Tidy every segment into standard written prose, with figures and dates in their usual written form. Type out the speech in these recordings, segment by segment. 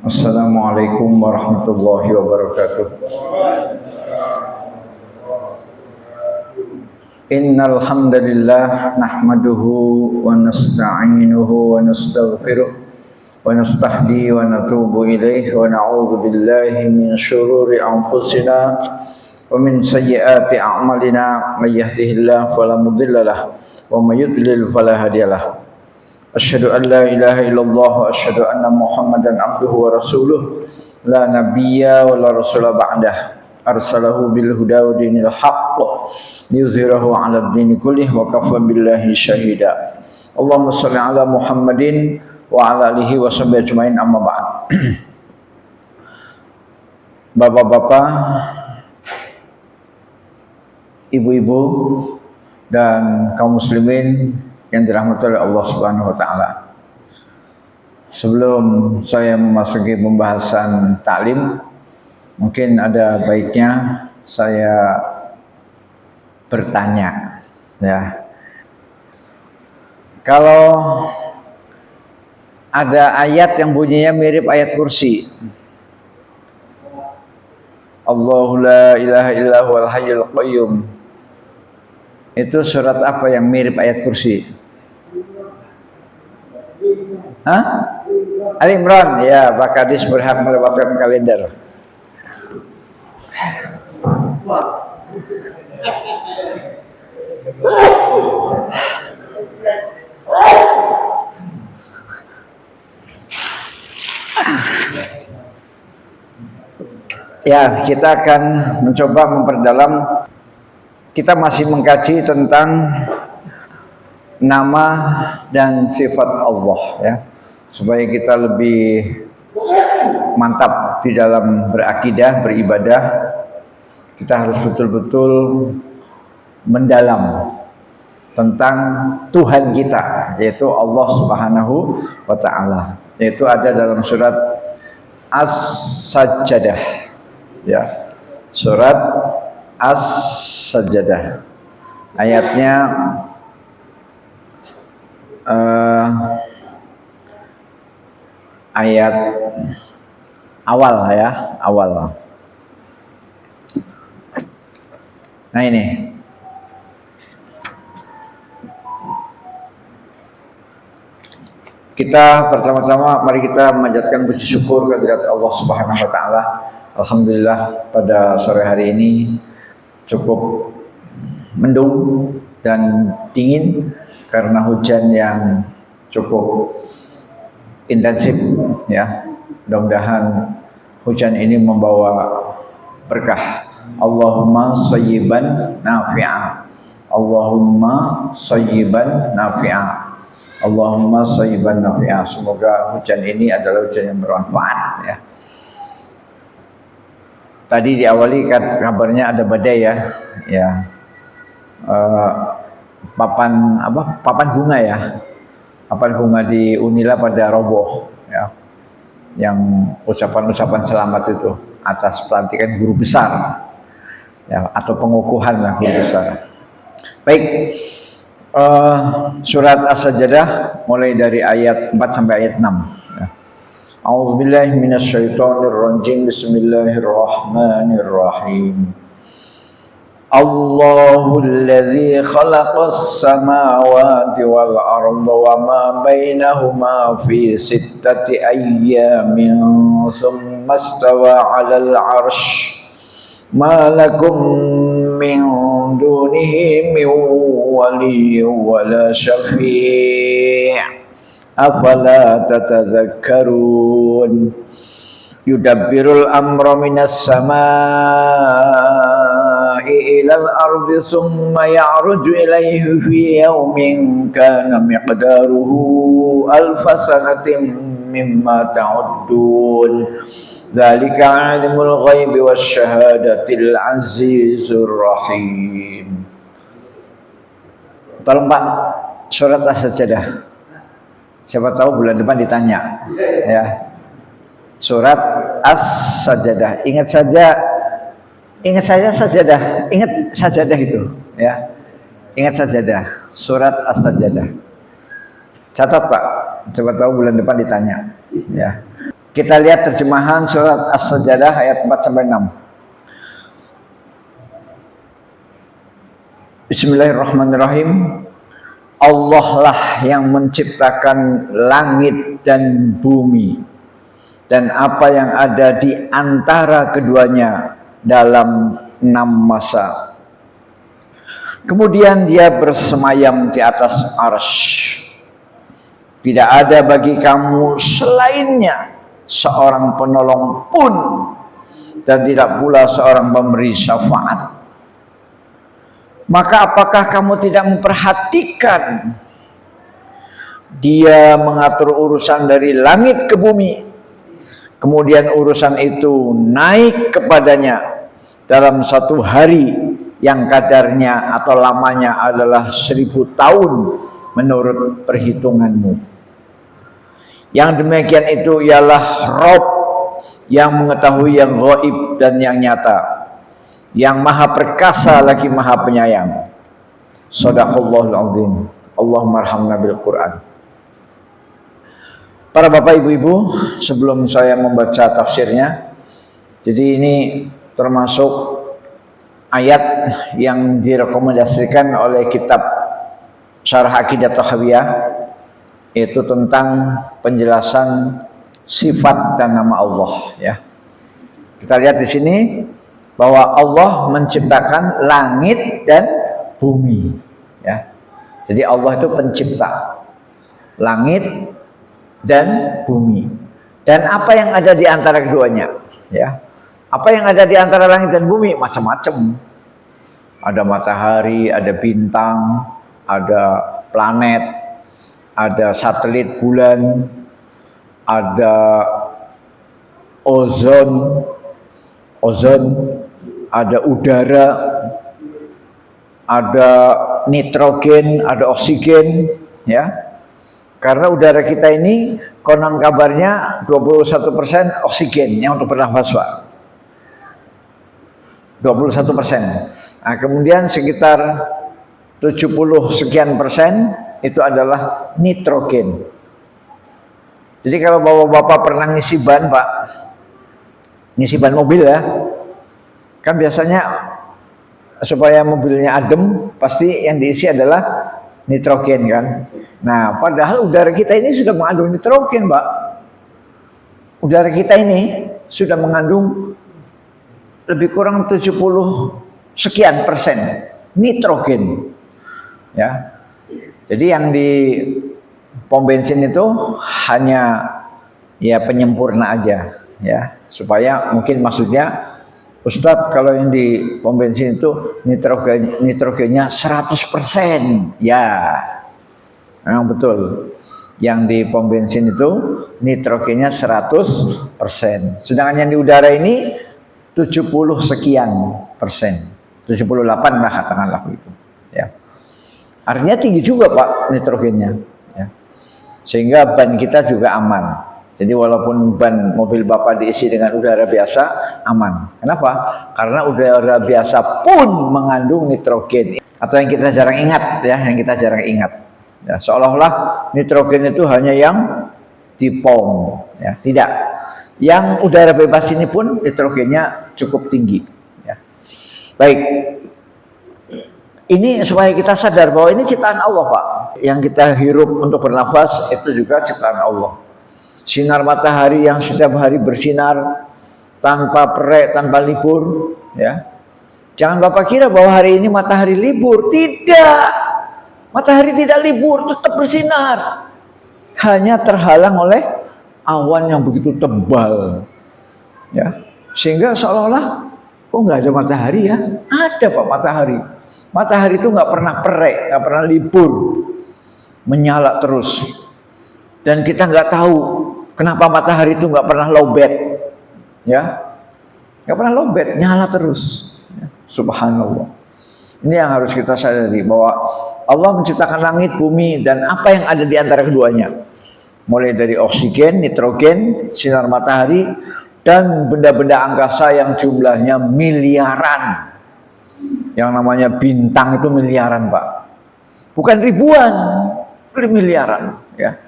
Assalamualaikum warahmatullahi wabarakatuh. Innal hamdalillah nahmaduhu wa nasta'inuhu wa nastaghfiruh wa nastahdi wa natubu ilaihi wa na'udzu billahi min syururi anfusina wa min sayyiati a'malina may yahdihillahu fala mudhillalah wa may yudlil fala hadiyalah. Asyhadu an la ilaha illallah wa asyhadu anna Muhammadan abduhu wa rasuluh la nabiyya wa la rasula ba'dah arsalahu bil huda wa dinil haqq liyuzhirahu 'ala ad-din kullih wa kafa billahi syahida. Allahumma shalli ala Muhammadin wa ala alihi wa sahbihi ajmain, amma ba'd. Bapak-bapak, ibu-ibu dan kaum muslimin yang dirahmati oleh Allah Subhanahu wa taala. Sebelum saya memasuki pembahasan taklim, mungkin ada baiknya saya bertanya, ya. Kalau ada ayat yang bunyinya mirip ayat kursi, Allahu la ilaha illa huwal hayyul qayyum, itu surat apa yang mirip ayat kursi? Hah? Ali Imran, ya. Pak Kadis berhak mendapatkan kalender. Ya, kita akan mencoba memperdalam. Kita masih mengkaji tentang nama dan sifat Allah, ya, supaya kita lebih mantap di dalam berakidah, beribadah. Kita harus betul-betul mendalam tentang Tuhan kita, yaitu Allah Subhanahu wa taala. Yaitu ada dalam surat As-Sajdah, ya. Surat As-Sajdah. Ayatnya ayat awal, ya, awal. Nah, ini kita pertama-tama mari kita memanjatkan puji syukur kehadirat Allah Subhanahu wa taala. Alhamdulillah pada sore hari ini cukup mendung dan dingin karena hujan yang cukup intensif, ya. Mudah-mudahan hujan ini membawa berkah. Allahumma shayyiban nafi'a. Allahumma shayyiban nafi'a. Allahumma shayyiban nafi'a. Semoga hujan ini adalah hujan yang bermanfaat, ya. Tadi diawali kabarnya ada badai, ya. Ya. Papan bunga, ya. Papan bunga di Unila pada roboh, ya. Yang ucapan-ucapan selamat itu atas pelantikan guru besar, ya, atau pengukuhan lah guru besar. Baik, surat As-Sajdah mulai dari ayat 4 sampai ayat 6, ya. A'udzubillahi minasyaitonirrajim. Bismillahirrahmanirrahim. Allahul ladzi khalaqas samawati wal arda wa ma bainahuma fi sittati ayyamin tsumma istawa 'alal 'arsy ma lakum min dunihi min waliyyin wa la syafi' afala tatadzakkarun. Yudabbirul amra minas samaa'i ilal ardi summa ya'ruju ilaihi fi yawmin kana miqdaruhu alfa sanatin mimma ta'uddun. Dzalika 'alimul ghaibi wasyahadatil azizur rahim. Tolong Pak, surat As-Sajdah. Siapa tahu bulan depan ditanya, ya. Surat As-Sajdah. Ingat saja sajadah. Ingat sajadah itu, ya. Ingat sajadah. Surat As-Sajdah. Catat Pak, coba tahu bulan depan ditanya, ya. Kita lihat terjemahan surat As-Sajdah ayat 4-6. Bismillahirrahmanirrahim. Allah lah yang menciptakan langit dan bumi dan apa yang ada di antara keduanya dalam 6 masa. Kemudian dia bersemayam di atas arsy. Tidak ada bagi kamu selainnya seorang penolong pun, dan tidak pula seorang pemberi syafaat. Maka apakah kamu tidak memperhatikan dia mengatur urusan dari langit ke bumi, kemudian urusan itu naik kepadanya dalam satu hari yang kadarnya atau lamanya adalah 1000 tahun menurut perhitunganmu. Yang demikian itu ialah Rabb yang mengetahui yang gaib dan yang nyata, yang maha perkasa lagi maha penyayang. Shadaqallahul azim. Allahumma arhamna bil Quran. Para bapak ibu-ibu, sebelum saya membaca tafsirnya, jadi ini termasuk ayat yang direkomendasikan oleh kitab Syarah Aqidah Tahawiyah, yaitu tentang penjelasan sifat dan nama Allah, ya. Kita lihat di sini bahwa Allah menciptakan langit dan bumi, ya. Jadi Allah itu pencipta langit dan bumi, dan apa yang ada di antara keduanya, ya. Apa yang ada di antara langit dan bumi macam-macam. Ada matahari, ada bintang, ada planet, ada satelit bulan, ada ozon, ada udara, ada nitrogen, ada oksigen, ya. Karena udara kita ini konon kabarnya 21% oksigen yang untuk bernafas, Pak. 21%. Nah, kemudian sekitar 70 sekian persen itu adalah nitrogen. Jadi kalau bapak-bapak pernah ngisi ban, Pak, ngisi ban mobil, ya, kan biasanya supaya mobilnya adem pasti yang diisi adalah nitrogen, kan. Nah, padahal udara kita ini sudah mengandung nitrogen, Pak. Udara kita ini sudah mengandung lebih kurang 70 sekian persen nitrogen, ya. Jadi yang di pom bensin itu hanya ya penyempurna aja, ya, supaya mungkin maksudnya, Ustadz, kalau yang di pom bensin itu nitrogennya 100%, ya, memang betul. Yang di pom bensin itu nitrogennya 100%. Sedangkan yang di udara ini 70 sekian persen, 78 lah katakanlah begitu, ya. Artinya tinggi juga, Pak, nitrogennya, ya. Sehingga ban kita juga aman. Jadi walaupun ban mobil Bapak diisi dengan udara biasa, aman. Kenapa? Karena udara biasa pun mengandung nitrogen. Atau yang kita jarang ingat, ya, yang kita jarang ingat. Ya, seolah-olah nitrogen itu hanya yang di pom, ya. Tidak. Yang udara bebas ini pun nitrogennya cukup tinggi, ya. Baik. Ini supaya kita sadar bahwa ini ciptaan Allah, Pak. Yang kita hirup untuk bernafas itu juga ciptaan Allah. Sinar matahari yang setiap hari bersinar tanpa perek, tanpa libur, ya. Jangan Bapak kira bahwa hari ini matahari libur. Tidak. Matahari tidak libur, tetap bersinar. Hanya terhalang oleh awan yang begitu tebal, ya. Sehingga seolah-olah kok nggak ada matahari, ya. Ada, Pak, matahari. Matahari itu nggak pernah perek, nggak pernah libur, menyala terus. Dan kita nggak tahu kenapa matahari itu nggak pernah lowbat, ya, nggak pernah lowbat, nyala terus. Ya, subhanallah. Ini yang harus kita sadari, bahwa Allah menciptakan langit, bumi, dan apa yang ada di antara keduanya. Mulai dari oksigen, nitrogen, sinar matahari, dan benda-benda angkasa yang jumlahnya miliaran. Yang namanya bintang itu miliaran, Pak. Bukan ribuan, miliaran, ya.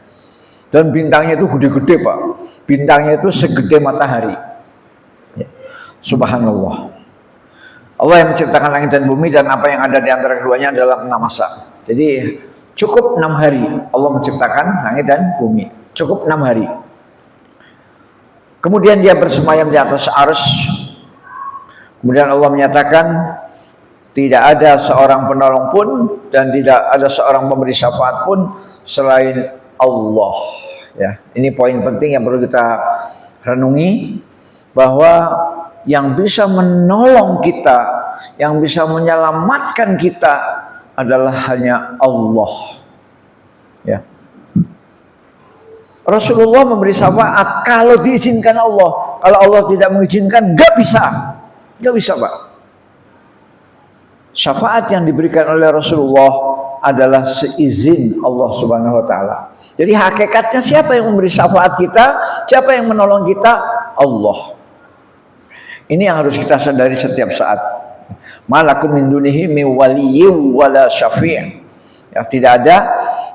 Dan bintangnya itu gede-gede Pak. Bintangnya itu segede matahari. Ya. Subhanallah. Allah yang menciptakan langit dan bumi dan apa yang ada di antara keduanya dalam 6 masa. Jadi cukup 6 hari Allah menciptakan langit dan bumi. Cukup 6 hari. Kemudian dia bersemayam di atas arsy. Kemudian Allah menyatakan tidak ada seorang penolong pun dan tidak ada seorang pemberi syafaat pun selain Allah. Ya, ini poin penting yang perlu kita renungi, bahwa yang bisa menolong kita, yang bisa menyelamatkan kita adalah hanya Allah. Ya. Rasulullah memberi syafaat kalau diizinkan Allah. Kalau Allah tidak mengizinkan, nggak bisa Pak. Syafaat yang diberikan oleh Rasulullah adalah seizin Allah Subhanahu wa taala. Jadi hakikatnya siapa yang memberi syafaat kita? Siapa yang menolong kita? Allah. Ini yang harus kita sadari setiap saat. Malakum min dunihi min waliyyin wala syafi'. Ya, tidak ada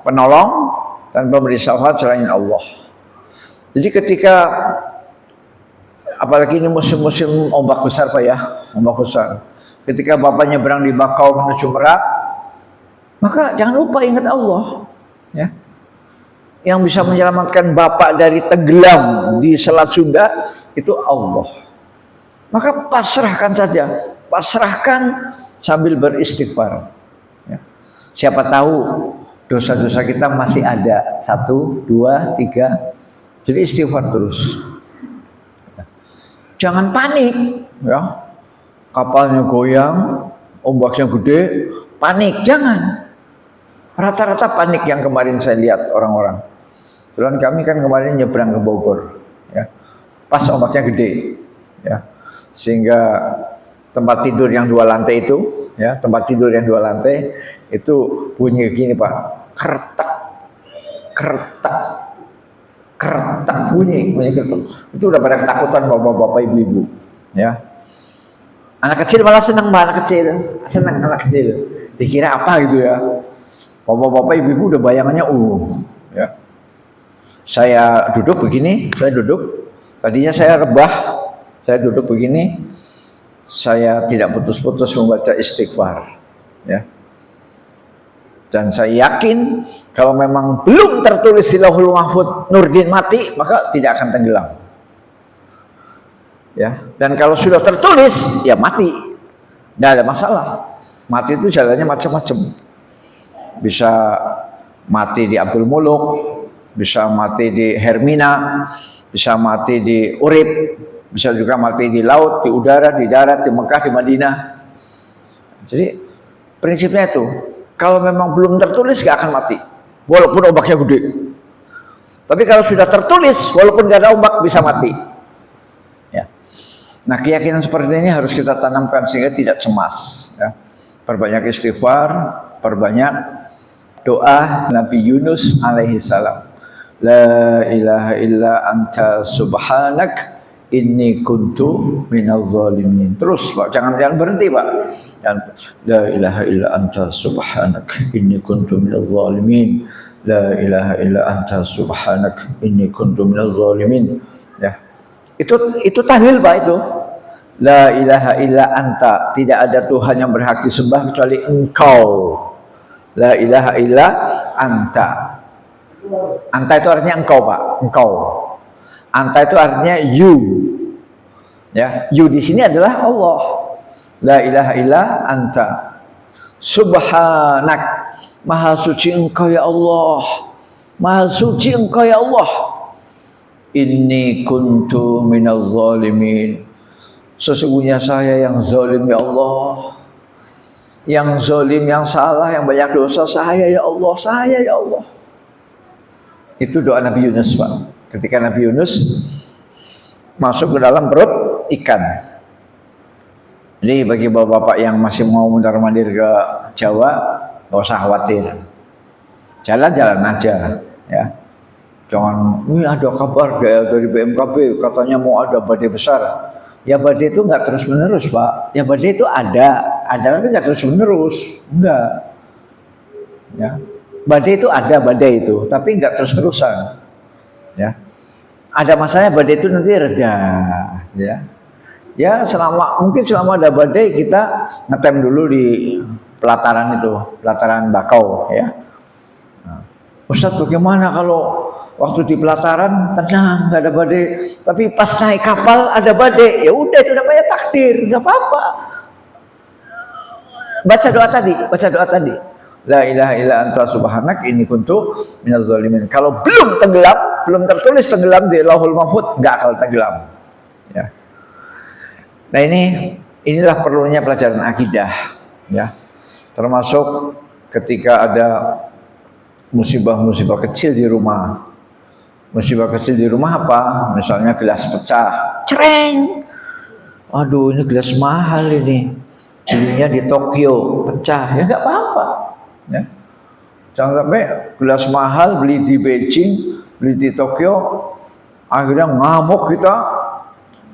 penolong dan pemberi syafaat selain Allah. Jadi ketika apalagi ini musim-musim ombak besar Pak ya, ombak besar. Ketika Bapak nyebrang di Bakau menuju Merak, maka jangan lupa ingat Allah, ya. Yang bisa menyelamatkan Bapak dari tenggelam di Selat Sunda itu Allah. Maka pasrahkan saja, pasrahkan sambil beristighfar. Ya. Siapa tahu dosa-dosa kita masih ada 1, 2, 3. Jadi istighfar terus. Ya. Jangan panik, ya. Kapalnya goyang, ombaknya gede, panik, jangan. Rata-rata panik yang kemarin saya lihat orang-orang. Kebetulan kami kan kemarin nyebrang ke Bogor, ya. Pas ombaknya gede, ya. Sehingga tempat tidur yang 2 lantai itu, ya, tempat tidur yang 2 lantai itu bunyi gini Pak, kertak, kertak, kertak bunyi kertak. Itu udah pada ketakutan bapak-bapak, ibu-ibu, ya. Anak kecil malah senang Mbak, senang anak kecil. Dikira apa gitu ya. Bapak-bapak, ibu-ibu udah bayangannya ya. Saya duduk begini, Tadinya saya rebah, saya duduk begini. Saya tidak putus-putus membaca istighfar, ya. Dan saya yakin kalau memang belum tertulis di Lauhul Mahfuz Nurdin mati, maka tidak akan tenggelam. Ya, dan kalau sudah tertulis ya mati, tidak ada masalah. Mati itu jalannya macam-macam, bisa mati di Abdul Muluk, bisa mati di Hermina, bisa mati di Urip, bisa juga mati di laut, di udara, di darat, di Mekah, di Madinah. Jadi prinsipnya itu, kalau memang belum tertulis gak akan mati, walaupun ombaknya gede. Tapi kalau sudah tertulis, walaupun gak ada ombak bisa mati. Nah, keyakinan seperti ini harus kita tanamkan sehingga tidak cemas, ya. Perbanyak istighfar, perbanyak doa Nabi Yunus alaihi salam. La ilaha illa anta subhanak inni kuntu minadz zalimin. Terus Pak, jangan berhenti Pak. La ilaha illa anta subhanak inni kuntu minadz zalimin. La ilaha illa anta subhanak inni kuntu minadz zalimin. Ya. Itu tahlil Pak itu. La ilaha illa anta, tidak ada Tuhan yang berhak disembah kecuali Engkau. La ilaha illa anta. Anta itu artinya engkau Pak, engkau. Anta itu artinya you. Ya, you di sini adalah Allah. La ilaha illa anta. Subhanak, maha suci Engkau ya Allah. Maha suci Engkau ya Allah. Inni kuntu minal zalimin. Sesungguhnya saya yang zalim ya Allah. Yang zalim, yang salah, yang banyak dosa saya ya Allah, saya ya Allah. Itu doa Nabi Yunus Pak. Ketika Nabi Yunus masuk ke dalam perut ikan. Jadi bagi bapak-bapak yang masih mau mundar-mandir ke Jawa, nggak usah khawatir. Jalan-jalan aja, ya. Jangan, ini ada kabar dari BMKB katanya mau ada badai besar. Ya badai itu nggak terus menerus Pak. Ya badai itu ada tapi nggak terus menerus, enggak. Ya, badai itu ada badai itu, tapi nggak terus terusan. ya. Ada masanya badai itu nanti reda, ya. Ya mungkin selama ada badai kita ngetem dulu di pelataran itu, pelataran bakau, ya. Nah, Ustadz, bagaimana kalau waktu di pelataran tenang, nggak ada badai, tapi pas naik kapal ada badai, ya udah itu namanya takdir, nggak apa-apa. Baca doa tadi. La ilaha illa anta subhanak inni kuntu minaz zalimin. Kalau belum tenggelam, belum tertulis tenggelam di Lauhul Mahfuz, nggak akan tenggelam. Ya. Nah inilah perlunya pelajaran akidah, ya. Termasuk ketika ada musibah-musibah kecil di rumah. Musibah kecil di rumah apa? Misalnya gelas pecah, cereng. Aduh, ini gelas mahal ini. Belinya di Tokyo, pecah, ya nggak apa-apa. Ya. Jangan sampai gelas mahal beli di Beijing, beli di Tokyo, akhirnya ngamuk kita,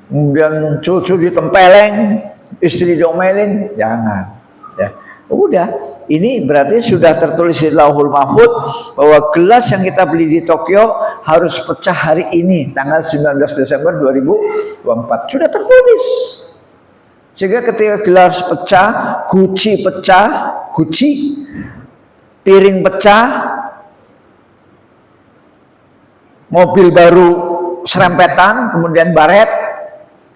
kemudian cucu ditempeleng, istri diomelin, jangan. Ya. Udah, ini berarti sudah tertulis di Lauhul Mahfuz bahwa gelas yang kita beli di Tokyo harus pecah hari ini, tanggal 19 Desember 2024. Sudah tertulis. Sehingga ketika gelas pecah, guci pecah, piring pecah, mobil baru serempetan, kemudian baret,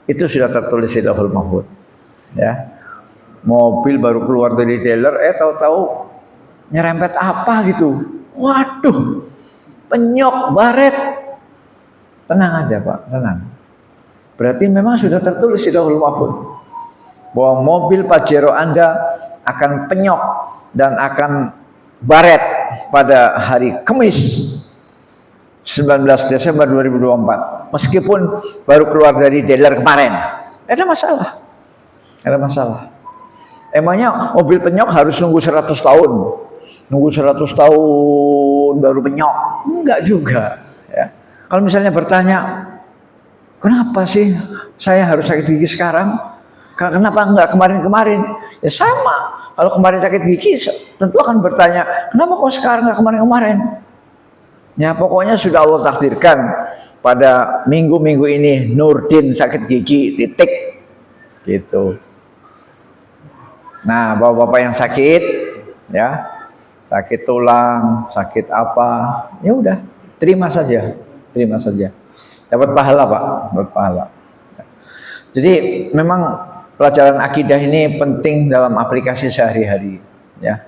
itu sudah tertulis di Lauhul Mahfuz. Ya. Mobil baru keluar dari dealer, tahu-tahu nyerempet apa gitu. Waduh, penyok, baret. Tenang aja Pak, tenang. Berarti memang sudah tertulis di Lauhul Mahfuz bahwa mobil Pajero Anda akan penyok dan akan baret pada hari Kamis 19 Desember 2024. Meskipun baru keluar dari dealer kemarin. Ada masalah. Emangnya mobil penyok harus nunggu 100 tahun? Nunggu 100 tahun baru penyok? Enggak juga. Ya. Kalau misalnya bertanya, kenapa sih saya harus sakit gigi sekarang? Kenapa enggak kemarin-kemarin? Ya sama. Kalau kemarin sakit gigi, tentu akan bertanya, kenapa kok sekarang enggak kemarin-kemarin? Ya pokoknya sudah Allah takdirkan pada minggu-minggu ini Nurdin sakit gigi, titik. Gitu. Nah, bapak-bapak yang sakit, ya, sakit tulang, sakit apa, ya udah, terima saja. Dapat pahala Pak, dapat pahala. Jadi memang pelajaran akidah ini penting dalam aplikasi sehari-hari, ya.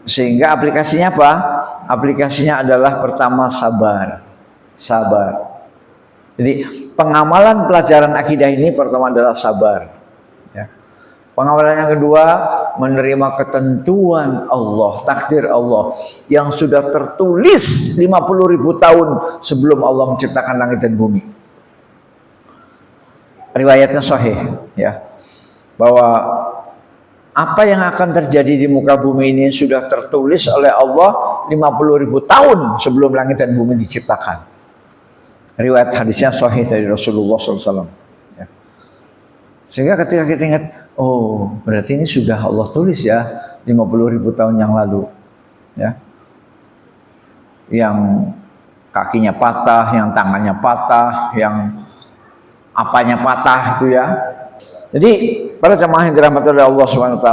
Sehingga aplikasinya apa? Aplikasinya adalah pertama sabar. Jadi pengamalan pelajaran akidah ini pertama adalah sabar. Pengamalan yang kedua, menerima ketentuan Allah, takdir Allah yang sudah tertulis 50.000 tahun sebelum Allah menciptakan langit dan bumi. Riwayatnya sahih, ya, bahwa apa yang akan terjadi di muka bumi ini sudah tertulis oleh Allah 50.000 tahun sebelum langit dan bumi diciptakan. Riwayat hadisnya sahih dari Rasulullah SAW. Sehingga ketika kita ingat, oh berarti ini sudah Allah tulis ya 50.000 tahun yang lalu, ya. Yang kakinya patah, yang tangannya patah, yang apanya patah itu ya. Jadi para jamaah yang dirahmati oleh Allah SWT,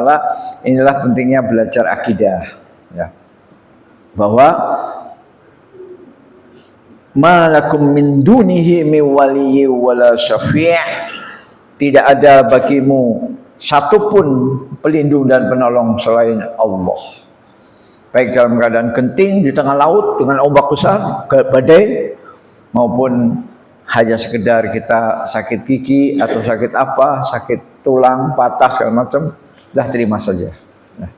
inilah pentingnya belajar akidah, ya. Bahwa malakum min dunihi min waliyyi wala syafi'. Tidak ada bagimu satupun pelindung dan penolong selain Allah. Baik dalam keadaan genting di tengah laut dengan ombak besar, badai, maupun hanya sekedar kita sakit gigi atau sakit apa, sakit tulang, patah segala macam, dah terima saja. Nah.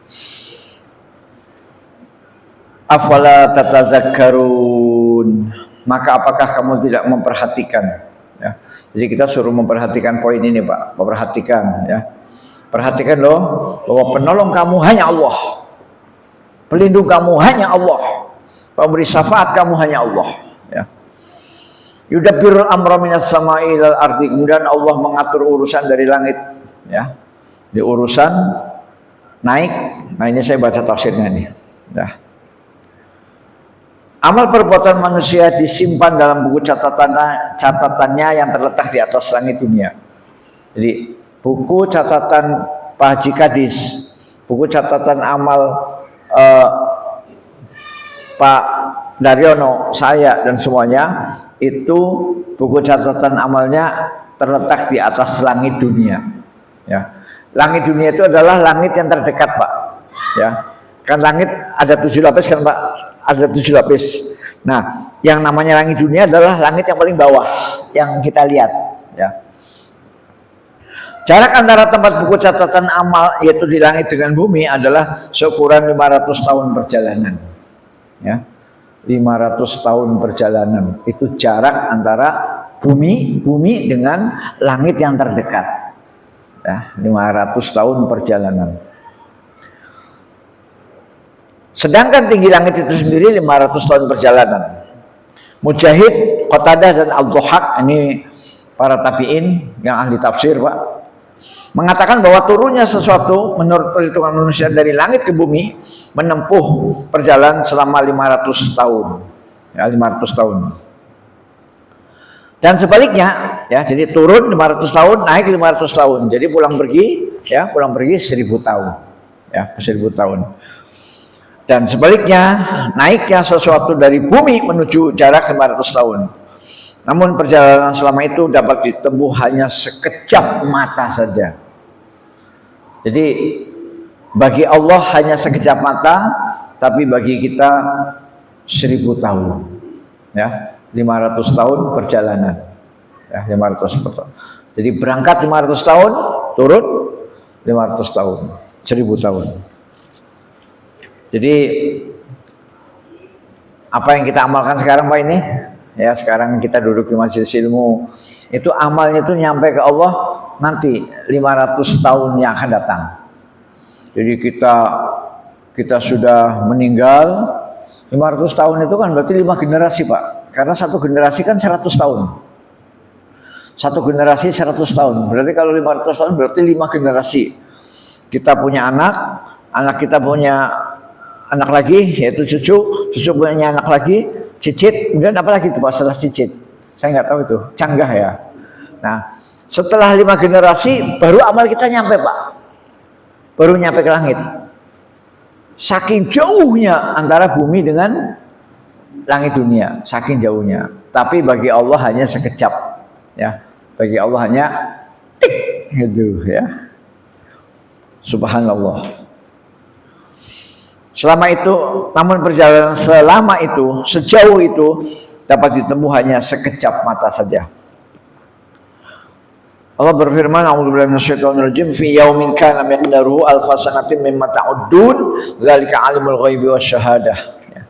Afala tatadzakkarun, maka apakah kamu tidak memperhatikan? Ya. Jadi kita suruh memperhatikan poin ini Pak, memperhatikan, ya. Perhatikan loh bahwa penolong kamu hanya Allah, pelindung kamu hanya Allah, pemberi syafaat kamu hanya Allah, ya. Yudabbirul amra minas sama'i ilal ardi, kemudian Allah mengatur urusan dari langit, ya. Di urusan naik. Nah ini saya baca tafsirnya nih, ya. Amal perbuatan manusia disimpan dalam buku catatannya yang terletak di atas langit dunia. Jadi buku catatan Pak Haji Kadis, buku catatan amal Pak Daryono, saya dan semuanya itu buku catatan amalnya terletak di atas langit dunia. Ya, langit dunia itu adalah langit yang terdekat, Pak. Ya, kan langit ada 7 lapis kan, Pak? Ada 7 lapis. Nah, yang namanya langit dunia adalah langit yang paling bawah yang kita lihat. Ya. Jarak antara tempat buku catatan amal yaitu di langit dengan bumi adalah seukuran 500 tahun perjalanan. Ya. 500 tahun perjalanan itu jarak antara bumi dengan langit yang terdekat. Ya, 500 tahun perjalanan. Sedangkan tinggi langit itu sendiri 500 tahun perjalanan. Mujahid, Qatadah dan Al-Dhuhaq, ini para tabi'in yang ahli tafsir, Pak, mengatakan bahwa turunnya sesuatu menurut perhitungan manusia dari langit ke bumi menempuh perjalanan selama 500 tahun. Ya, 500 tahun. Dan sebaliknya, ya, jadi turun 500 tahun, naik 500 tahun. Jadi pulang pergi 1000 tahun. Ya, 1000 tahun. Dan sebaliknya, naiknya sesuatu dari bumi menuju jarak 500 tahun. Namun perjalanan selama itu dapat ditempuh hanya sekejap mata saja. Jadi bagi Allah hanya sekejap mata, tapi bagi kita 1000 tahun. Ya, 500 tahun perjalanan. Ya, 500 tahun. Jadi berangkat 500 tahun, turun 500 tahun, 1000 tahun. Jadi apa yang kita amalkan sekarang, Pak, ini ya, sekarang kita duduk di majelis ilmu itu amalnya itu nyampe ke Allah nanti 500 tahun yang akan datang. Jadi kita sudah meninggal 500 tahun itu kan berarti 5 generasi, Pak, karena satu generasi kan 100 tahun, satu generasi 100 tahun, berarti kalau 500 tahun berarti 5 generasi. Kita punya anak kita punya anak lagi, yaitu cucu punya anak lagi, cicit, kemudian apa lagi itu, Pak, setelah cicit? Saya nggak tahu itu, canggah ya. Nah, setelah 5 generasi baru amal kita nyampe, Pak, baru nyampe ke langit. Saking jauhnya antara bumi dengan langit dunia, saking jauhnya. Tapi bagi Allah hanya sekejap, ya. Bagi Allah hanya tik gitu, ya. Subhanallah. Selama itu, namun perjalanan selama itu, sejauh itu dapat ditempuh hanya sekejap mata saja. Allah berfirman, "A'udzubillahi minasyaitonirrajim, fi yaumin kana miqdaruhu alfa sanatin mimma ta'uddun, dzalika alimul ghaibi wasyahadah." Ya.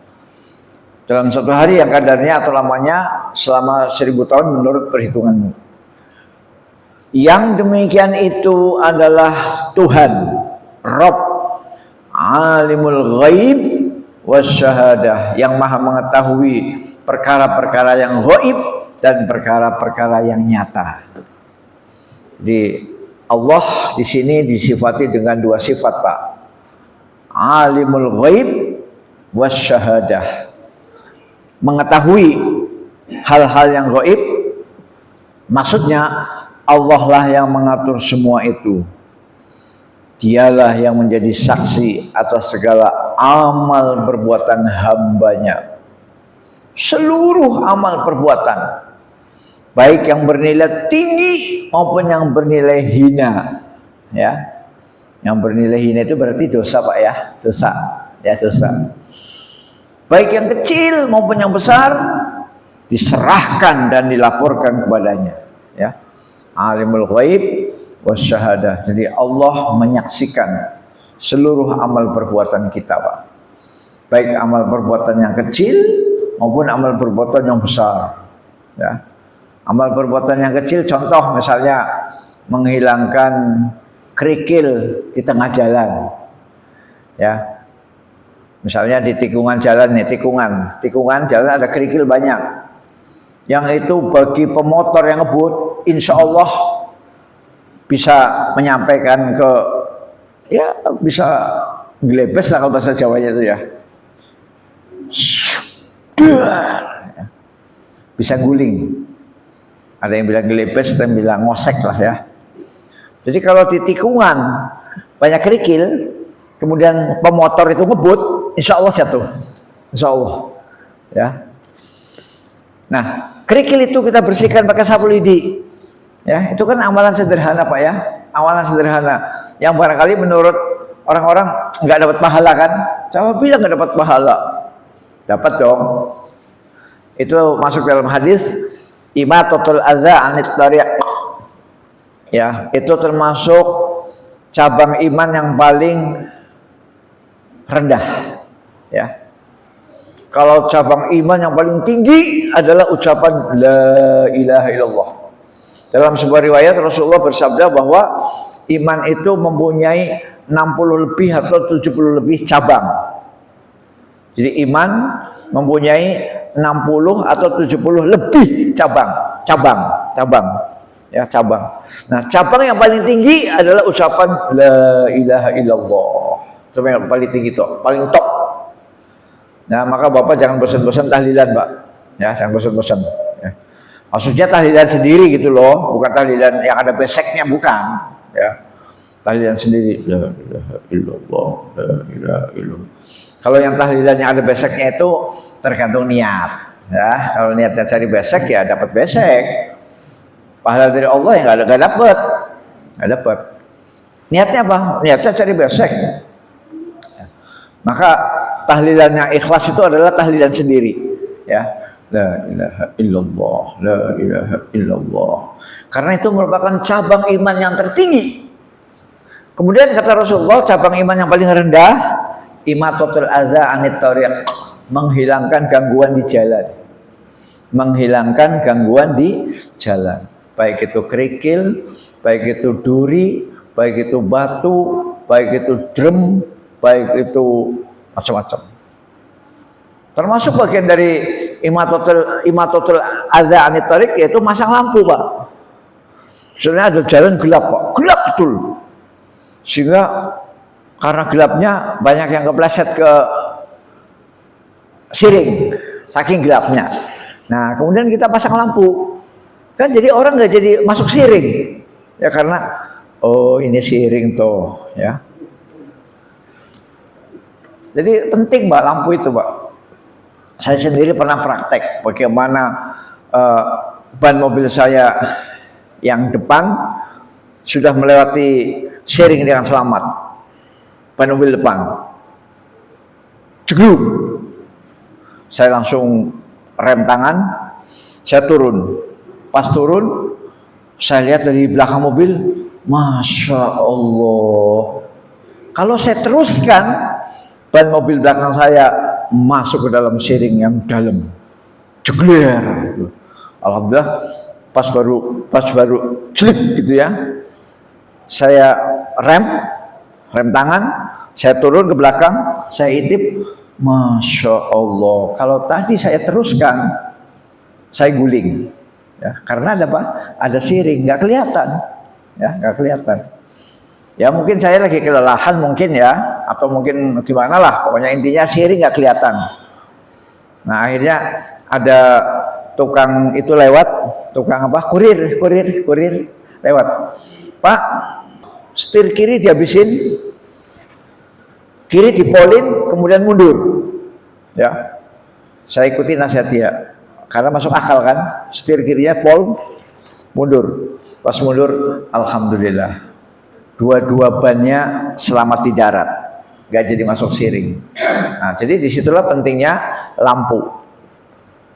Dalam satu hari yang kadarnya atau lamanya selama 1000 tahun menurut perhitunganmu. Yang demikian itu adalah Tuhan, Rabb, alimul ghaib wasyahadah, yang maha mengetahui perkara-perkara yang ghaib dan perkara-perkara yang nyata. Jadi Allah di sini disifati dengan 2 sifat, Pak. Alimul ghaib wasyahadah, mengetahui hal-hal yang ghaib, maksudnya Allah lah yang mengatur semua itu. Dialah yang menjadi saksi atas segala amal perbuatan hambanya. Seluruh amal perbuatan, baik yang bernilai tinggi maupun yang bernilai hina. Ya, yang bernilai hina itu berarti dosa, Pak, ya, dosa. Ya, dosa. Baik yang kecil maupun yang besar diserahkan dan dilaporkan kepadanya. Ya, alimul ghaib wasyahadah. Jadi Allah menyaksikan seluruh amal perbuatan kita, Pak. Baik amal perbuatan yang kecil maupun amal perbuatan yang besar. Ya. Amal perbuatan yang kecil, contoh misalnya menghilangkan kerikil di tengah jalan. Ya. Misalnya di tikungan jalan nih, tikungan jalan ada kerikil banyak. Yang itu bagi pemotor yang ngebut, insya Allah bisa menyampaikan ke, ya bisa gelebes lah kalau bahasa Jawanya itu, ya. dar, ya. Bisa guling. Ada yang bilang gelebes, ada yang bilang ngosek lah ya. Jadi kalau di tikungan banyak kerikil, kemudian pemotor itu ngebut, insya Allah jatuh, insya Allah. Ya. Nah, kerikil itu kita bersihkan pakai sapu lidi. Ya, itu kan amalan sederhana Pak ya, amalan sederhana. Yang barangkali menurut orang-orang nggak dapat pahala kan? Saya bilang nggak dapat pahala, dapat dong. Itu masuk dalam hadis imatatul adza anit thariq. Ya, itu termasuk cabang iman yang paling rendah. Ya. Kalau cabang iman yang paling tinggi adalah ucapan la ilaha illallah. Dalam sebuah riwayat Rasulullah bersabda bahwa iman itu mempunyai 60 lebih atau 70 lebih cabang. Jadi iman mempunyai 60 atau 70 lebih cabang. Ya, cabang. Nah, cabang yang paling tinggi adalah ucapan la ilaha illallah. Itu yang paling tinggi tuh, paling top. Nah, maka Bapak jangan bosan-bosan tahlilan, Pak. Ya, jangan bosan-bosan. Ya. Maksudnya tahlilan sendiri gitu loh, bukan tahlilan yang ada beseknya, bukan. Ya, tahlilan sendiri. La ilaha illallah, la ilaha illallah. Kalau yang tahlilan yang ada beseknya itu tergantung niat. Ya, kalau niatnya cari besek ya dapat besek. Pahala dari Allah yang nggak dapat. Niatnya apa? Niatnya cari besek. Maka tahlilan yang ikhlas itu adalah tahlilan sendiri. Ya. La ilaha illallah, la ilaha illallah. Karena itu merupakan cabang iman yang tertinggi. Kemudian kata Rasulullah, cabang iman yang paling rendah, imatatul adza anit thariq, menghilangkan gangguan di jalan. Menghilangkan gangguan di jalan. Baik itu kerikil, baik itu duri, baik itu batu, baik itu drum, baik itu macam-macam. Termasuk bagian dari imatatul adza anit thariq yaitu masang lampu, Pak. Sebenarnya ada jalan gelap, Pak. Gelap betul. Sehingga karena gelapnya banyak yang kepleset ke siring, saking gelapnya. Nah, kemudian kita pasang lampu. Kan jadi orang nggak jadi masuk siring. Ya karena oh ini siring tuh, ya. Jadi penting, Pak, lampu itu, Pak. Saya sendiri pernah praktek bagaimana ban mobil saya yang depan sudah melewati sharing dengan selamat. Ban mobil depan. Jeglum. Saya langsung rem tangan, saya turun. Pas turun, saya lihat dari belakang mobil, Masya Allah. Kalau saya teruskan, ban mobil belakang saya masuk ke dalam sharing yang dalam, jegler. Alhamdulillah, pas baru celik gitu ya. Saya rem tangan, saya turun ke belakang, saya intip, Masya Allah. Kalau tadi saya teruskan, saya guling, ya, karena ada apa? Ada sharing, nggak kelihatan, ya, nggak kelihatan. Ya mungkin saya lagi kelelahan mungkin ya, atau mungkin gimana lah, pokoknya intinya sharing nggak kelihatan. Nah akhirnya ada tukang itu lewat, tukang apa? Kurir lewat. Pak, setir kiri dihabisin, kiri dipolin, kemudian mundur. Ya, saya ikuti nasihat dia, karena masuk akal kan, setir kirinya pol, mundur. Pas mundur, alhamdulillah. Dua-dua bannya selamat di darat, nggak jadi masuk siring. Nah, jadi disitulah pentingnya lampu,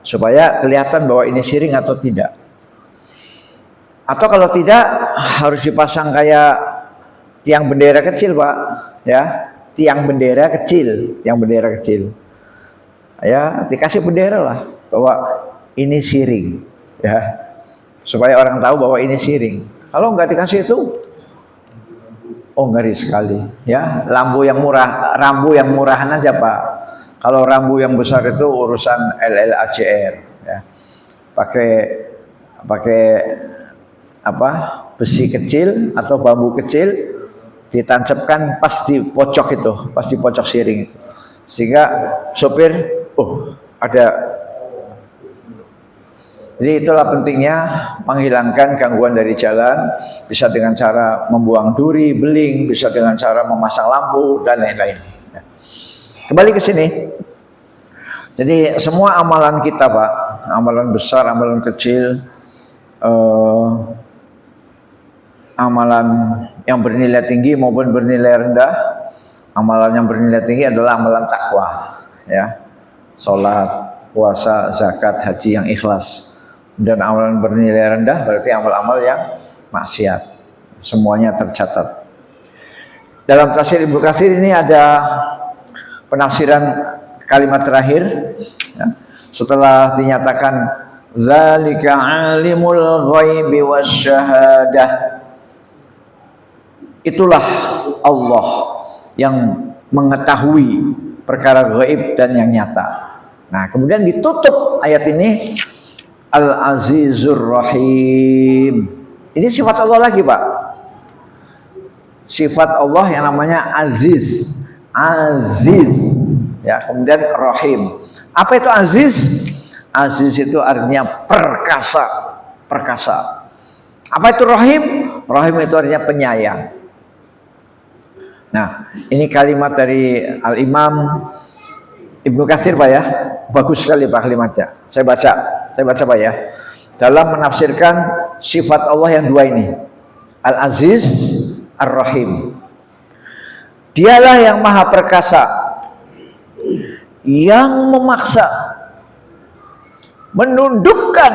supaya kelihatan bahwa ini siring atau tidak. Atau kalau tidak harus dipasang kayak tiang bendera kecil, Pak. Ya, tiang bendera kecil. Ya, dikasih bendera lah bahwa ini siring, ya, supaya orang tahu bahwa ini siring. Kalau nggak dikasih itu, oh ngeri sekali, ya. Rambu yang murahan aja, Pak. Kalau rambu yang besar itu urusan LLACR, ya. Pakai apa? Besi kecil atau bambu kecil ditancapkan pas di pojok itu, pas di pojok siring itu. Sehingga sopir, oh ada Jadi itulah pentingnya menghilangkan gangguan dari jalan, bisa dengan cara membuang duri, beling, bisa dengan cara memasang lampu dan lain-lain. Kembali ke sini. Jadi semua amalan kita, Pak, amalan besar, amalan kecil, amalan yang bernilai tinggi maupun bernilai rendah, amalan yang bernilai tinggi adalah amalan takwa, ya, sholat, puasa, zakat, haji yang ikhlas. Dan amalan bernilai rendah berarti amal-amal yang maksiat. Semuanya tercatat. Dalam tafsir Ibnu Katsir ini ada penafsiran kalimat terakhir, ya. Setelah dinyatakan zalika alimul ghaibi wasyahadah, itulah Allah yang mengetahui perkara gaib dan yang nyata. Nah, kemudian ditutup ayat ini Al-Azizur Rahim. Ini sifat Allah lagi, Pak. Sifat Allah yang namanya Aziz. Aziz. Ya, kemudian Rahim. Apa itu Aziz? Aziz itu artinya perkasa. Perkasa. Apa itu Rahim? Rahim itu artinya penyayang. Nah, ini kalimat dari Al-Imam Ibnu Katsir, Pak, ya. Bagus sekali, Pak, kalimatnya. Saya baca, Pak, ya. Dalam menafsirkan sifat Allah yang dua ini, Al-Aziz, Ar-Rahim. Dialah yang maha perkasa, yang memaksa, menundukkan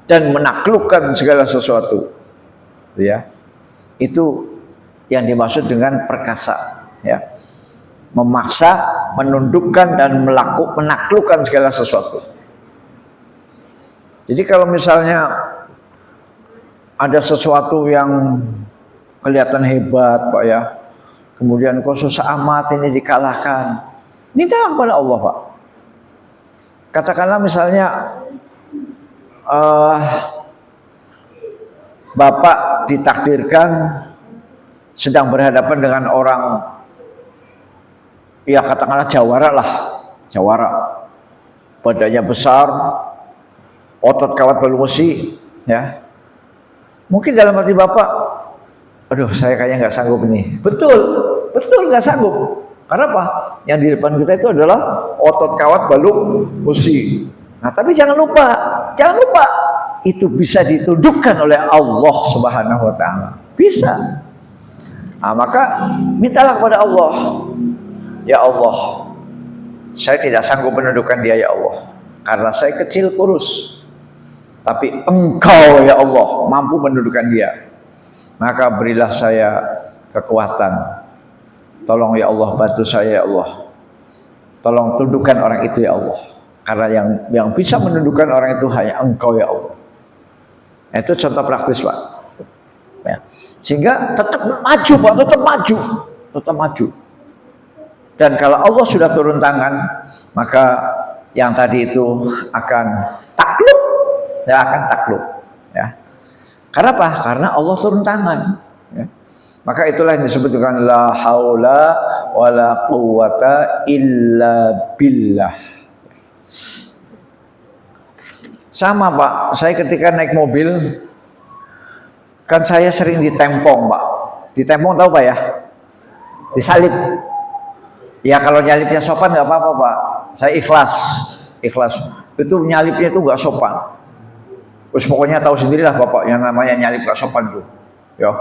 dan menaklukkan segala sesuatu, ya. Itu yang dimaksud dengan perkasa, ya. Memaksa, menundukkan dan menaklukkan segala sesuatu. Jadi kalau misalnya ada sesuatu yang kelihatan hebat, Pak, ya, kemudian kok susah amat ini dikalahkan, mintalah kepada Allah, Pak. Katakanlah misalnya Bapak ditakdirkan sedang berhadapan dengan orang, ya katakanlah jawara lah, jawara, badannya besar, otot kawat balu besi, ya. Mungkin dalam hati Bapak, aduh saya kayaknya nggak sanggup ini. Betul nggak sanggup. Karena apa? Yang di depan kita itu adalah otot kawat balu besi. Nah, tapi jangan lupa, itu bisa ditundukkan oleh Allah Subhanahu wa taala. Bisa. Nah, maka mintalah kepada Allah. Ya Allah, saya tidak sanggup menundukkan dia, ya Allah, karena saya kecil kurus. Tapi Engkau, ya Allah, mampu menundukkan dia. Maka berilah saya kekuatan. Tolong ya Allah, bantu saya ya Allah. Tolong tundukkan orang itu ya Allah. Karena yang bisa menundukkan orang itu hanya Engkau ya Allah. Itu contoh praktis, Pak. Ya. Sehingga tetap maju, Pak, tetap maju. Dan kalau Allah sudah turun tangan, maka yang tadi itu akan takluk, ya. Karena apa? Karena Allah turun tangan. Ya. Maka itulah yang disebut dengan la haula wala quwata illa billah. Sama, Pak, saya ketika naik mobil, kan saya sering ditempong, Pak. Ditempong tahu, Pak, ya? Disalip. Ya kalau nyalipnya sopan nggak apa-apa, Pak. Saya ikhlas. Itu nyalipnya itu nggak sopan. Terus pokoknya tahu sendirilah Bapak yang namanya nyalip nggak sopan tuh. Ya,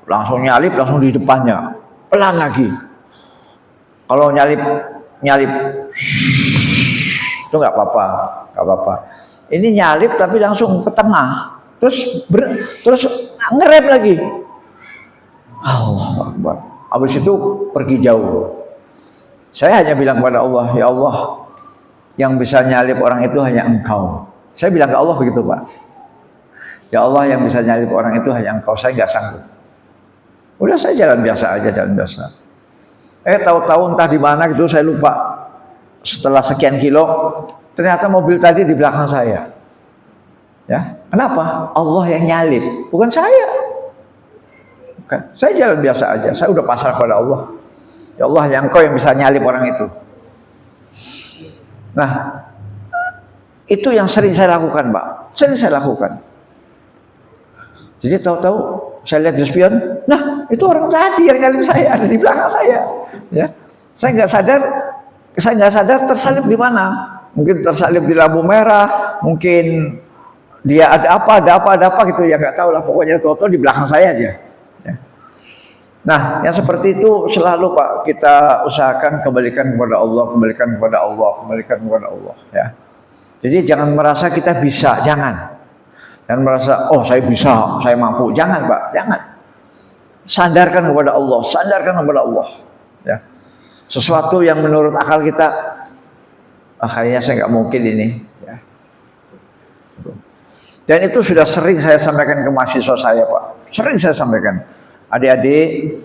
langsung nyalip langsung di depannya, pelan lagi. Kalau nyalip itu nggak apa-apa. Ini nyalip tapi langsung ke tengah, terus ngerem lagi. Allah Akbar. Habis itu pergi jauh. Saya hanya bilang kepada Allah, ya Allah, yang bisa nyalip orang itu hanya Engkau. Saya bilang ke Allah begitu, Pak. Ya Allah, yang bisa nyalip orang itu hanya Engkau, saya nggak sanggup. Udah saya jalan biasa aja, tahu-tahu entah di mana gitu saya lupa. Setelah sekian kilo, ternyata mobil tadi di belakang saya. Ya, kenapa? Allah yang nyalip, bukan saya. Bukan. Saya jalan biasa aja, saya udah pasrah kepada Allah. Ya Allah, yang Engkau yang bisa nyalip orang itu. Nah, itu yang sering saya lakukan, Pak. Sering saya lakukan. Jadi tahu-tahu saya lihat di spion, nah itu orang tadi yang nyalip saya, ada di belakang saya. Ya, saya nggak sadar tersalip di mana. Mungkin tersalip di lampu merah, mungkin dia ada apa gitu ya, nggak tahu lah. Pokoknya tahu-tahu di belakang saya aja. Ya. Nah, yang seperti itu selalu Pak kita usahakan kembalikan kepada Allah, kembalikan kepada Allah, kembalikan kepada Allah. Ya. Jadi jangan merasa kita bisa, jangan. Dan merasa, oh saya bisa, saya mampu. Jangan Pak, jangan. Sandarkan kepada Allah, sandarkan kepada Allah. Ya. Sesuatu yang menurut akal kita, kayaknya saya nggak mungkin ini. Ya. Dan itu sudah sering saya sampaikan ke mahasiswa saya Pak. Sering saya sampaikan. Adik-adik,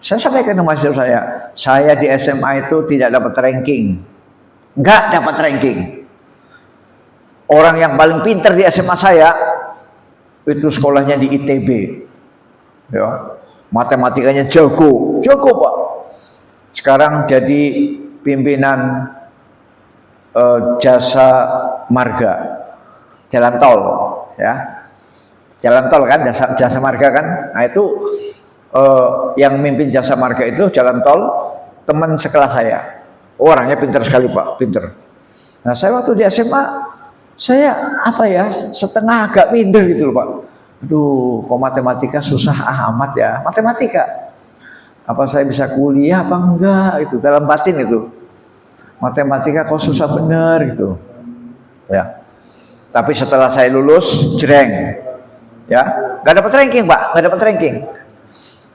saya sampaikan ke mahasiswa saya di SMA itu tidak dapat ranking. Nggak dapat ranking. Orang yang paling pintar di SMA saya itu sekolahnya di ITB, ya, matematikanya jago Pak. Sekarang jadi pimpinan jasa marga, jalan tol, ya, jalan tol kan, jasa marga kan. Nah itu yang mimpin jasa marga itu jalan tol, teman sekelas saya, orangnya pintar sekali Pak, pintar. Nah saya waktu di SMA saya setengah agak minder gitu loh Pak. Aduh, kok matematika susah amat ya, matematika. Apa saya bisa kuliah apa enggak itu dalam batin itu. Matematika kok susah bener gitu. Ya. Tapi setelah saya lulus, jreng. Ya, nggak dapat ranking Pak, nggak dapat ranking.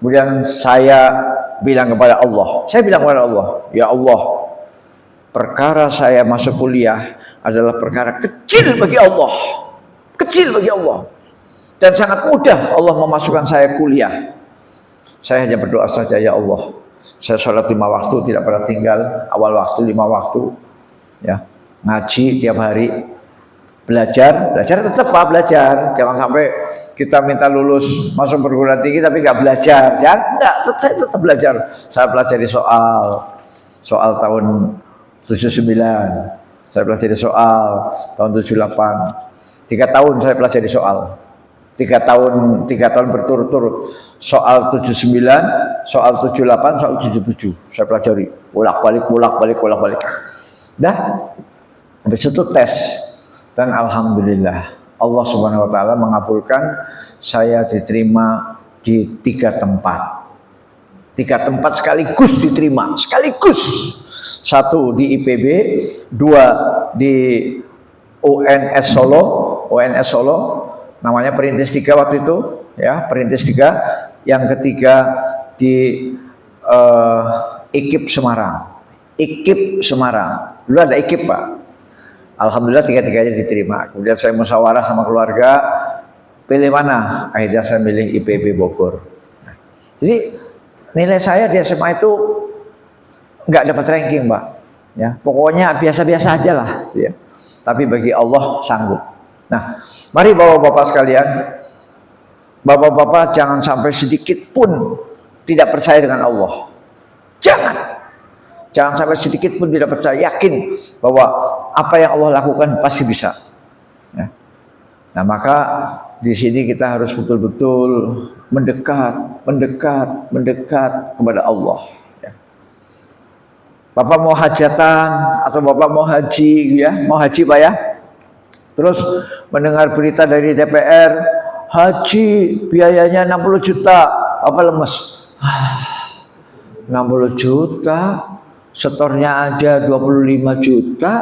Kemudian saya bilang kepada Allah, ya Allah, perkara saya masuk kuliah adalah perkara kecil bagi Allah, dan sangat mudah Allah memasukkan saya kuliah. Saya hanya berdoa saja, ya Allah, saya sholat 5 waktu tidak pernah tinggal, awal waktu 5 waktu, ya, ngaji tiap hari, belajar tetap Pak, belajar. Jangan sampai kita minta lulus masuk perguruan tinggi tapi nggak belajar, saya tetap belajar. Saya pelajari soal tahun 79. Saya pelajari soal tahun 78. 3 tahun saya pelajari soal. 3 tahun berturut-turut. Soal 79, soal 78, soal 77. Saya pelajari. Bolak-balik. Dah. Habis itu tes. Dan alhamdulillah Allah Subhanahu wa taala mengabulkan saya diterima di 3 tempat. 3 tempat sekaligus diterima, sekaligus. 1 di IPB, 2 di UNS Solo, namanya Perintis 3 waktu itu, ya, Perintis 3. Yang ketiga di IKIP Semarang. Dulu ada IKIP Pak. Alhamdulillah 3-3-nya diterima. Kemudian saya musyawarah sama keluarga, pilih mana? Akhirnya saya milih IPB Bogor. Jadi nilai saya di SMA itu nggak dapat ranking Pak, ya, pokoknya biasa-biasa aja lah, ya. Tapi bagi Allah sanggup. Nah, mari bapak-bapak sekalian, bapak-bapak jangan sampai sedikit pun tidak percaya dengan Allah. Jangan sampai sedikit pun tidak percaya, yakin bahwa apa yang Allah lakukan pasti bisa. Ya. Nah, maka di sini kita harus betul-betul mendekat kepada Allah. Bapak mau hajatan atau Bapak mau haji, ya, mau haji Pak ya. Terus mendengar berita dari DPR, haji biayanya 60 juta, apa lemes? 60 juta, setornya aja 25 juta,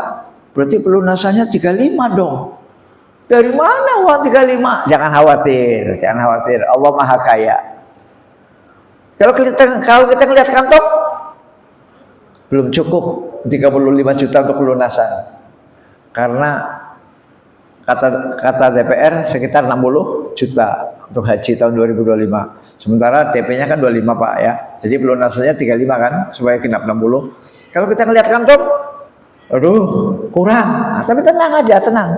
berarti pelunasannya 35 dong. Dari mana uang 35? Jangan khawatir, Allah Maha Kaya. Kalau kita lihat kantong, belum cukup 35 juta untuk pelunasan. Karena kata DPR sekitar 60 juta untuk haji tahun 2025. Sementara DP-nya kan 25 Pak ya. Jadi pelunasannya 35 kan, supaya genap 60. Kalau kita ngelihat kantong, aduh kurang. Nah, tapi tenang aja, tenang.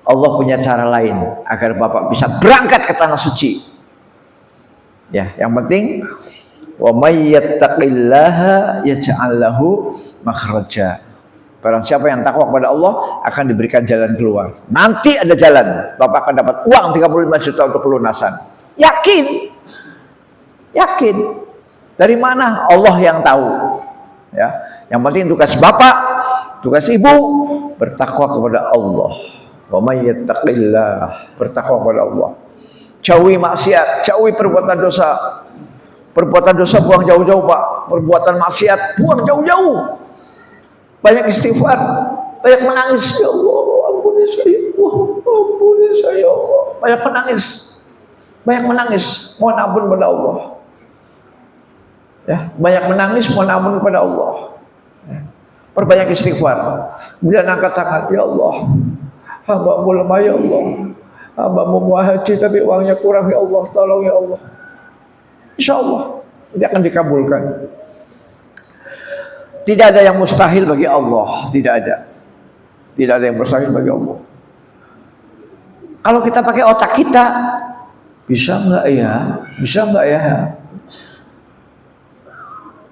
Allah punya cara lain agar Bapak bisa berangkat ke tanah suci. Ya, yang penting wa may yattaqillaha yaj'al lahu makhraja. Barang siapa yang takwa kepada Allah akan diberikan jalan keluar. Nanti ada jalan. Bapak akan dapat uang 35 juta untuk pelunasan. Yakin? Yakin. Dari mana? Allah yang tahu. Ya. Yang penting tugas bapak, tugas ibu bertakwa kepada Allah. Wa may yattaqillah, bertakwa kepada Allah. Jauhi maksiat, jauhi perbuatan dosa. Perbuatan dosa buang jauh-jauh, Pak. Perbuatan maksiat buang jauh-jauh. Banyak istighfar, banyak menangis. Ya Allah, ampuni saya. Ampuni saya, Allah. Banyak menangis. Banyak menangis, mohon ampun kepada Allah. Ya, banyak menangis, mohon ampun kepada Allah. Ya. Perbanyak istighfar. Kemudian angkat tangan, ya Allah. Hamba-Mu lemah, ya Allah. Hamba-Mu mau haji tapi uangnya kurang, ya Allah. Tolong ya Allah. Insya Allah ini akan dikabulkan. Tidak ada yang mustahil bagi Allah. Tidak ada. Tidak ada yang mustahil bagi Allah. Kalau kita pakai otak kita, bisa nggak ya? Bisa nggak ya?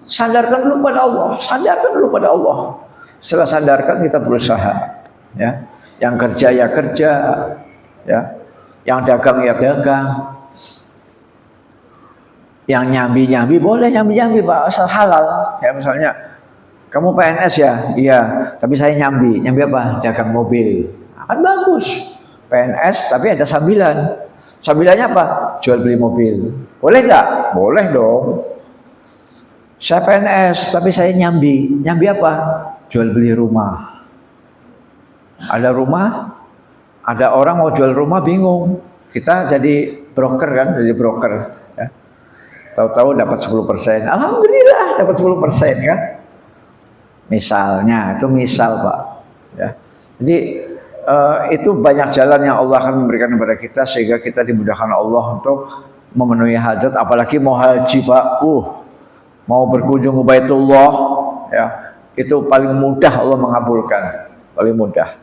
Sadarkan dulu pada Allah. Sadarkan dulu pada Allah. Setelah sadarkan kita berusaha. Ya. Yang kerja ya kerja. Ya. Yang dagang ya dagang. Yang nyambi-nyambi boleh nyambi-nyambi Pak, asal halal. Ya misalnya kamu PNS ya, iya, tapi saya nyambi. Nyambi apa? Dagang mobil. Kan bagus. PNS tapi ada sambilan. Sambilannya apa? Jual beli mobil. Boleh nggak? Boleh dong. Saya PNS tapi saya nyambi. Nyambi apa? Jual beli rumah. Ada rumah, ada orang mau jual rumah bingung. Kita jadi broker kan, jadi broker. Ya. Tahu-tahu dapat 10%. Alhamdulillah dapat 10% kan. Misalnya, itu misal Pak. Ya. Jadi itu banyak jalan yang Allah akan memberikan kepada kita sehingga kita dimudahkan Allah untuk memenuhi hajat. Apalagi mau haji Pak. Mau berkunjung ke Baitullah. Ya, itu paling mudah Allah mengabulkan. Paling mudah.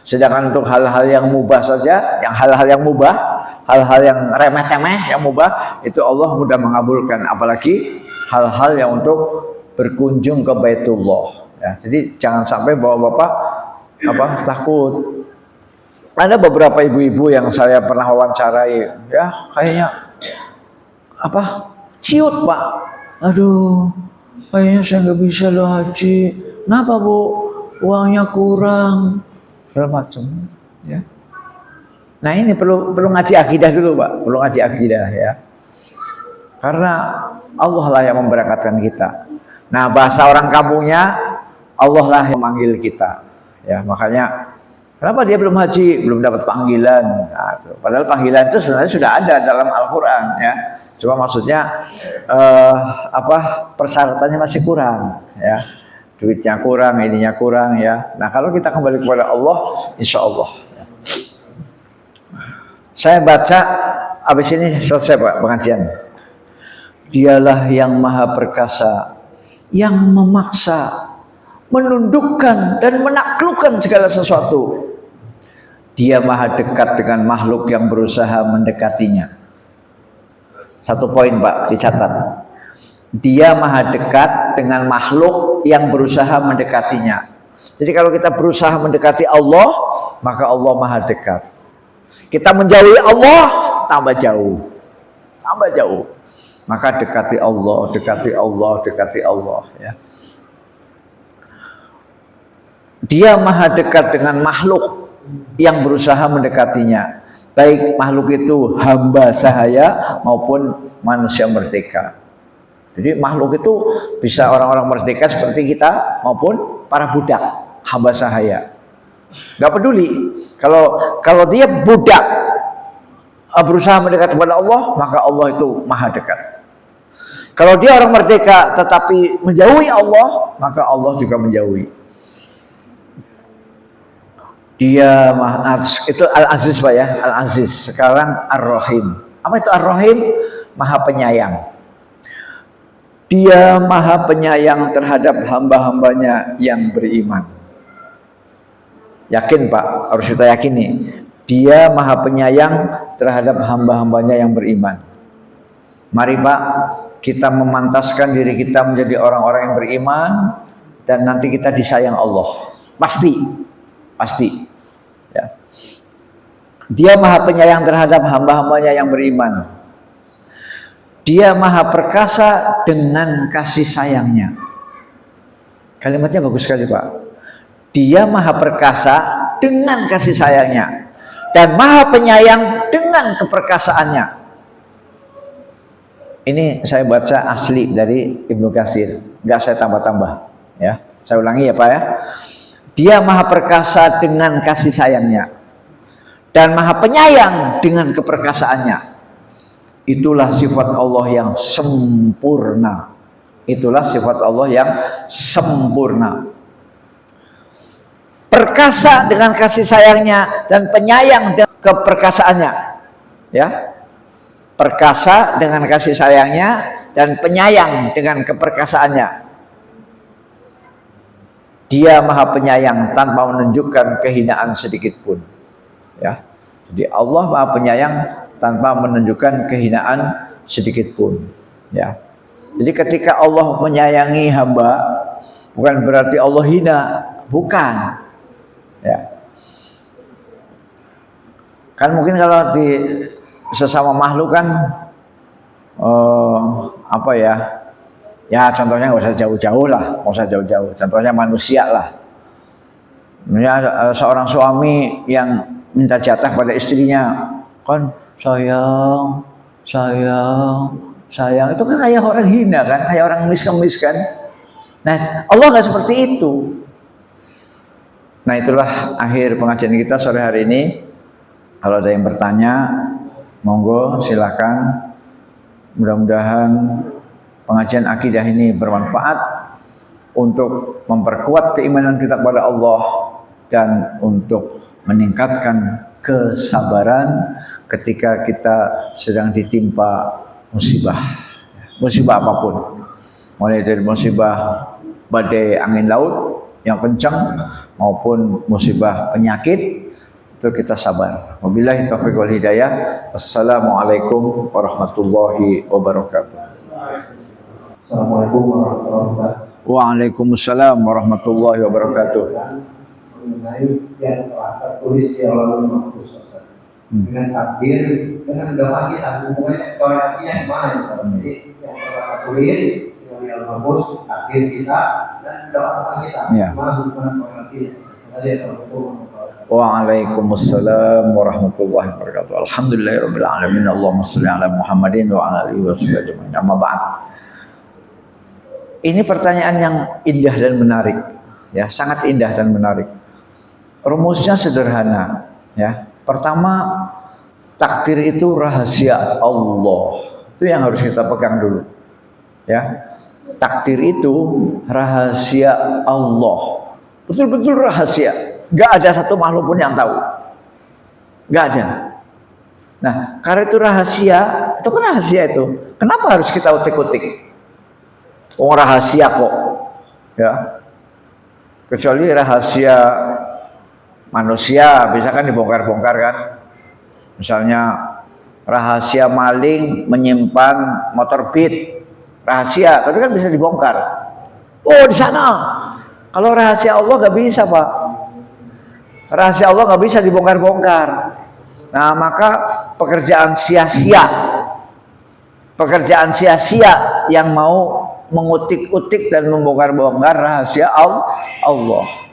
Sedangkan untuk hal-hal yang mubah saja, hal-hal yang remeh-temeh, yang mubah, itu Allah mudah mengabulkan. Apalagi hal-hal yang untuk berkunjung ke Baitullah. Ya, jadi jangan sampai bapak-bapak takut. Ada beberapa ibu-ibu yang saya pernah wawancarai, ya kayaknya ciut Pak. Aduh, kayaknya saya nggak bisa loh haji. Kenapa Bu? Uangnya kurang. Segala macam, ya. Nah ini perlu ngaji akidah dulu Pak, perlu ngaji akidah ya. Karena Allah lah yang memberangkatkan kita. Nah bahasa orang kampungnya Allah lah yang memanggil kita. Ya makanya kenapa dia belum haji, belum dapat panggilan. Nah, padahal panggilan itu sebenarnya sudah ada dalam Al-Quran ya. Cuma maksudnya persyaratannya masih kurang ya. Duitnya kurang, ininya kurang ya. Nah kalau kita kembali kepada Allah, insya Allah. Saya baca, habis ini selesai Pak pengajian. Dialah yang maha perkasa, yang memaksa, menundukkan dan menaklukkan segala sesuatu. Dia maha dekat dengan makhluk yang berusaha mendekatinya. Satu poin Pak, dicatat. Dia maha dekat dengan makhluk yang berusaha mendekatinya. Jadi kalau kita berusaha mendekati Allah, maka Allah maha dekat. Kita menjauhi Allah, tambah jauh. Tambah jauh. Maka dekati Allah, dekati Allah, dekati Allah. Ya. Dia maha dekat dengan makhluk yang berusaha mendekatinya. Baik makhluk itu hamba sahaya maupun manusia merdeka. Jadi makhluk itu bisa orang-orang merdeka seperti kita maupun para budak, hamba sahaya. Gak peduli. Kalau dia budak berusaha mendekat kepada Allah, maka Allah itu maha dekat. Kalau dia orang merdeka tetapi menjauhi Allah, maka Allah juga menjauhi. Dia maha, itu Al-Aziz Pak ya, Al-Aziz. Sekarang Ar-Rahim. Apa itu Ar-Rahim? Maha penyayang. Dia maha penyayang terhadap hamba-hambanya yang beriman. Yakin Pak, harus kita yakini. Dia maha penyayang terhadap hamba-hambanya yang beriman. Mari Pak, kita memantaskan diri kita menjadi orang-orang yang beriman. dan nanti kita disayang Allah. Pasti. Ya. Dia Maha Penyayang terhadap hamba-hambanya yang beriman. Dia Maha Perkasa dengan kasih sayangnya. Kalimatnya bagus sekali, Pak. Dia Maha Perkasa dengan kasih sayangnya dan Maha Penyayang dengan keperkasaannya. Ini saya baca asli dari Ibnu Katsir, nggak saya tambah-tambah. Ya, saya ulangi ya Pak ya. Dia Maha Perkasa dengan kasih sayangnya dan Maha Penyayang dengan keperkasaannya. Itulah sifat Allah yang sempurna. Itulah sifat Allah yang sempurna. Perkasa dengan kasih sayangnya dan penyayang dengan keperkasaannya. Ya, perkasa dengan kasih sayangnya dan penyayang dengan keperkasaannya. Dia Maha Penyayang tanpa menunjukkan kehinaan sedikit pun. Ya, jadi Allah Maha Penyayang tanpa menunjukkan kehinaan sedikit pun. Ya, jadi ketika Allah menyayangi hamba, bukan berarti Allah hina, bukan. Ya, kan mungkin kalau di sesama makhluk kan, apa ya? Ya contohnya nggak usah jauh-jauh lah, nggak usah jauh-jauh. Contohnya manusia lah. Ya, seorang suami yang minta jatah pada istrinya, kan sayang, itu kan kayak orang hina kan, kayak orang miskin kan. Nah Allah nggak seperti itu. Nah itulah akhir pengajian kita sore hari ini. Kalau ada yang bertanya, monggo silakan. Mudah-mudahan pengajian akidah ini bermanfaat untuk memperkuat keimanan kita kepada Allah dan untuk meningkatkan kesabaran ketika kita sedang ditimpa musibah apapun, mulai dari musibah badai angin laut yang kencang maupun musibah penyakit, itu kita sabar. Wabillahi taufiq wal hidayah. Assalamualaikum warahmatullahi wabarakatuh. Assalamualaikum warahmatullahi wabarakatuh. Waalaikumsalam warahmatullahi wabarakatuh. Mengenai yang telah tertulis di Lauhul Mahfuz dengan takdir, dengan doa kita, hubungannya doa yang mana? Jadi yang telah tertulis di Lauhul Mahfuz, takdir kita dan doa kita. Mana hubungan doa kita? Waalaikumsalam warahmatullahi wabarakatuh. Alhamdulillahirabbil alamin. Allahumma shalli ala Muhammadin wa ala alihi wasallam. Amma ba'd. Ini pertanyaan yang indah dan menarik, ya, sangat indah dan menarik. Rumusnya sederhana, ya. Pertama, takdir itu rahasia Allah. Itu yang harus kita pegang dulu, ya. Takdir itu rahasia Allah, betul-betul rahasia. Gak ada satu makhluk pun yang tahu, gak ada. Nah, karena itu rahasia, itu kan rahasia itu. Kenapa harus kita utik-utik? Oh rahasia kok, ya. Kecuali rahasia manusia bisa kan dibongkar-bongkar kan. Misalnya rahasia maling menyimpan motor Beat, rahasia, tapi kan bisa dibongkar. Oh di sana. Kalau rahasia Allah nggak bisa Pak. Rahasia Allah nggak bisa dibongkar-bongkar. Nah maka pekerjaan sia-sia yang mau mengutik-utik dan membongkar-bongkar rahasia Allah.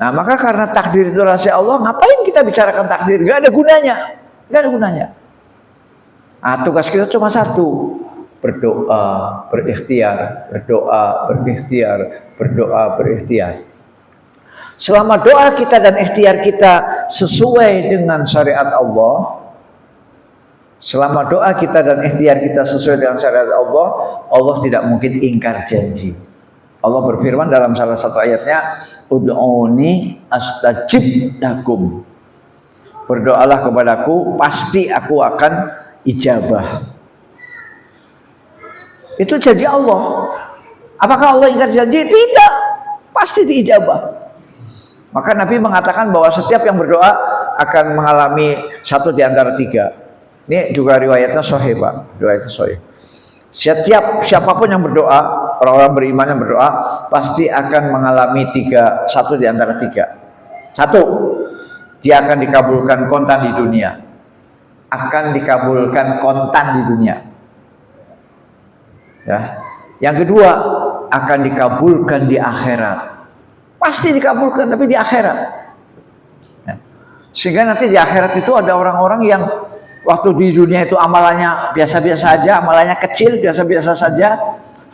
Nah maka karena takdir itu rahasia Allah, ngapain kita bicarakan takdir? Gak ada gunanya, gak ada gunanya. Nah, tugas kita cuma satu, berdoa, berikhtiar, berdoa, berikhtiar, berdoa, berikhtiar. Selama doa kita dan ikhtiar kita sesuai dengan syariat Allah, selama doa kita dan ikhtiar kita sesuai dengan syariat Allah, Allah tidak mungkin ingkar janji. Allah berfirman dalam salah satu ayatnya, ud'uni astajib lakum. Berdoalah kepadaku, pasti aku akan ijabah. Itu janji Allah. Apakah Allah ingkar janji? Tidak, pasti diijabah. Maka Nabi mengatakan bahwa setiap yang berdoa akan mengalami satu di antara tiga. Ini juga riwayatnya sahih Pak, riwayatnya sahih. Siapapun yang berdoa orang-orang beriman yang berdoa pasti akan mengalami satu di antara tiga. Satu, dia akan dikabulkan kontan di dunia. Akan dikabulkan kontan di dunia. Ya. Yang kedua, akan dikabulkan di akhirat. Pasti dikabulkan, tapi di akhirat. Ya. Sehingga nanti di akhirat itu ada orang-orang yang waktu di dunia itu amalannya biasa-biasa aja, amalannya kecil, biasa-biasa saja,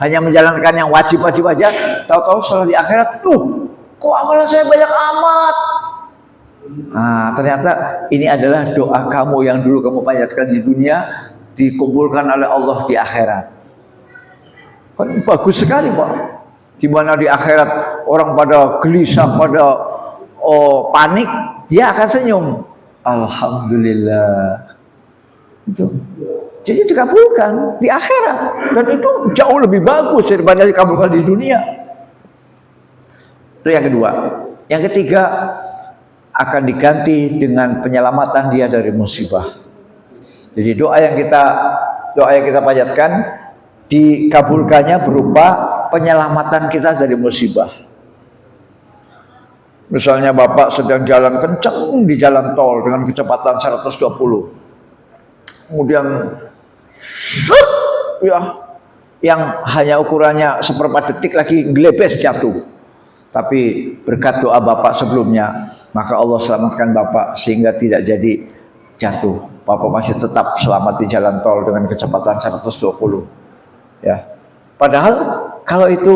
hanya menjalankan yang wajib-wajib aja. Tahu-tahu setelah di akhirat, kok amalan saya banyak amat. Nah, ternyata ini adalah doa kamu yang dulu kamu panjatkan di dunia, dikumpulkan oleh Allah di akhirat. Kan bagus sekali, Pak. Di mana di akhirat orang pada gelisah, pada panik, dia akan senyum. Alhamdulillah. Itu. Jadi dikabulkan di akhirat, dan itu jauh lebih bagus daripada dikabulkan di dunia. Itu yang kedua. Yang ketiga, akan diganti dengan penyelamatan dia dari musibah. Jadi doa yang kita panjatkan dikabulkannya berupa penyelamatan kita dari musibah. Misalnya Bapak sedang jalan kencang di jalan tol dengan kecepatan 120. Kemudian ya, yang hanya ukurannya seperempat detik lagi gelebes jatuh. Tapi berkat doa Bapak sebelumnya, maka Allah selamatkan Bapak sehingga tidak jadi jatuh. Bapak masih tetap selamat di jalan tol dengan kecepatan 120. Ya. Padahal kalau itu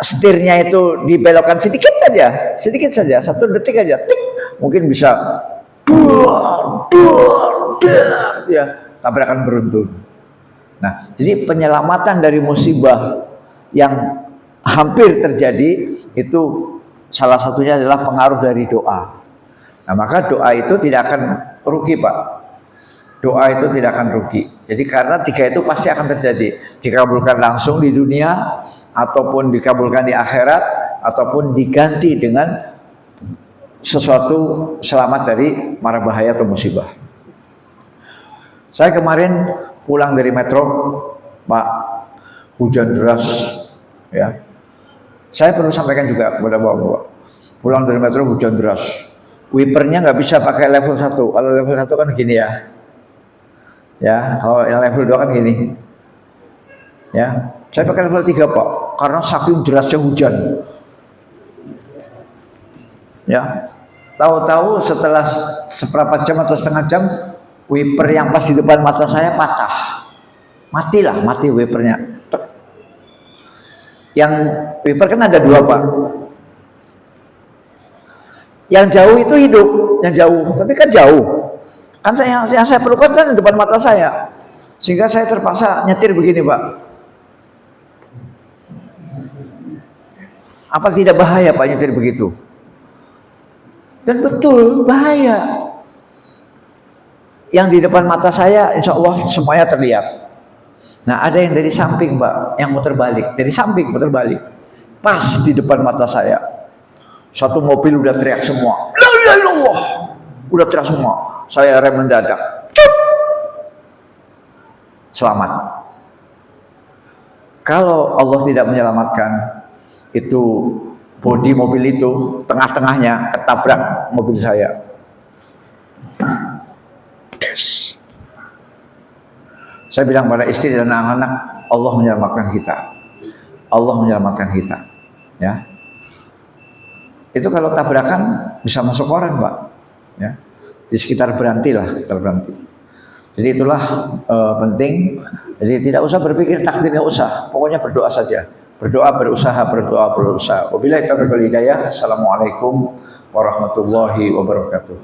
setirnya itu dibelokkan sedikit saja, 1 detik aja, tik, mungkin bisa ya, tabrakan beruntun. Nah, jadi penyelamatan dari musibah yang hampir terjadi itu salah satunya adalah pengaruh dari doa. Nah, maka doa itu tidak akan rugi, Pak. Doa itu tidak akan rugi. Jadi karena tiga itu pasti akan terjadi. Dikabulkan langsung di dunia, ataupun dikabulkan di akhirat, ataupun diganti dengan sesuatu selamat dari mara bahaya atau musibah. Saya kemarin pulang dari metro, Pak, hujan deras, ya. Saya perlu sampaikan juga kepada Bapak, pulang dari metro hujan deras, wipernya nggak bisa pakai level 1. Kalau level 1 kan gini ya, ya. Kalau yang level 2 kan gini, ya. Saya pakai level 3, Pak, karena saking derasnya hujan. Ya, tahu-tahu setelah seperempat jam atau setengah jam, wiper yang pas di depan mata saya patah. Mati wipernya. Yang wiper kan ada 2, Pak. Yang jauh itu hidup, yang jauh, tapi kan jauh. Kan yang saya perlukan kan di depan mata saya. Sehingga saya terpaksa nyetir begini, Pak. Apa tidak bahaya, Pak, nyetir begitu? Dan betul bahaya. Yang di depan mata saya insya Allah semuanya terlihat. Nah, ada yang dari samping, Pak, yang muter balik. Dari samping muter balik. Pas di depan mata saya. Satu mobil udah teriak semua. La ilaha illallah. Udah teriak semua. Saya rem mendadak. Cuk! Selamat. Kalau Allah tidak menyelamatkan, itu bodi mobil itu tengah-tengahnya ketabrak mobil saya. Saya bilang pada istri dan anak-anak, Allah menyelamatkan kita. Allah menyelamatkan kita. Ya. Itu kalau tabrakan bisa masuk koran, Pak. Ya. Di sekitar berhenti. Jadi itulah penting. Jadi tidak usah berpikir takdir, tidak usah. Pokoknya berdoa saja. Berdoa, berusaha. Wabillahi taufiq wal hidayah. Assalamualaikum warahmatullahi wabarakatuh.